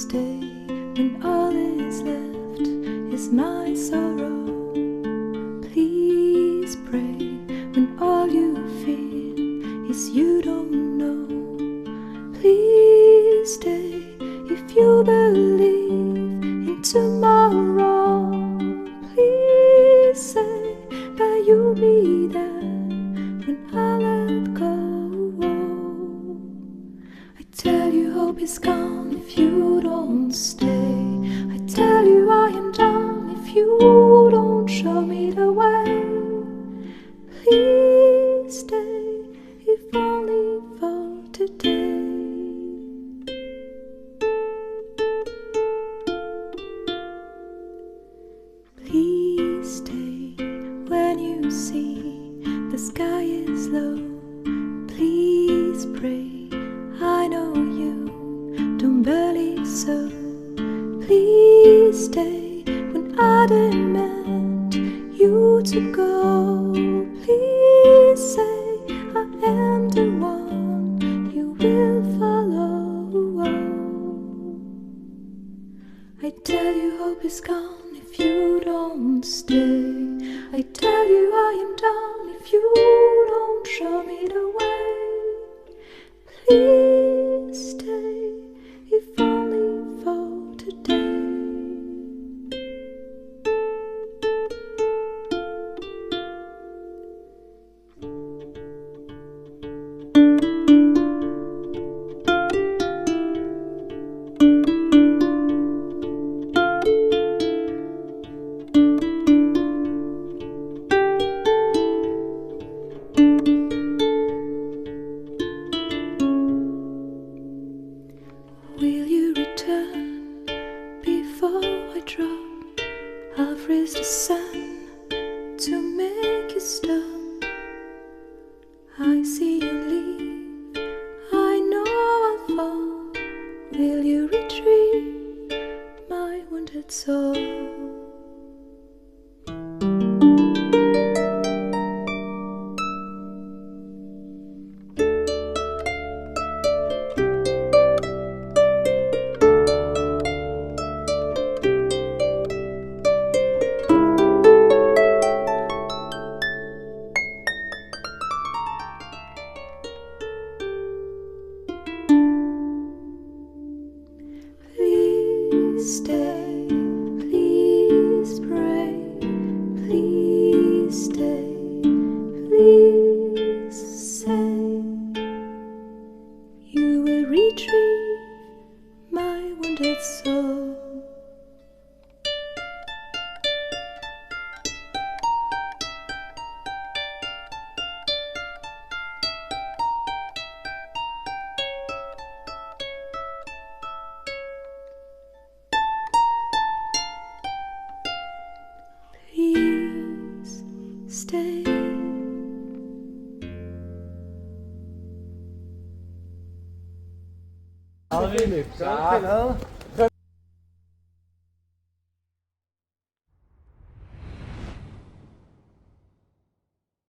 stay when all is left is my sorrow. Please pray when all you feel is you don't know. Please stay if you believe in tomorrow. Please say that you'll be there when I let go. I tell you hope is gone if you don't stay. I tell you I am done if you don't show me the way. Please stay if only for today. Please stay when you see the sky is low. Please pray, I know you don't believe so. Please stay when I demand you to go. Please say I am the one you will follow. I tell you hope is gone if you don't stay. I tell you I am done if you don't show me the way. Please stay if only for today. Will you return before I drop? I'll freeze the sun to make you stop. I see you leave, I know I'll fall. Will you retrieve my wounded soul? Please stay, please pray, please stay, please say you will retrieve my wounded soul. Please stay. Hello.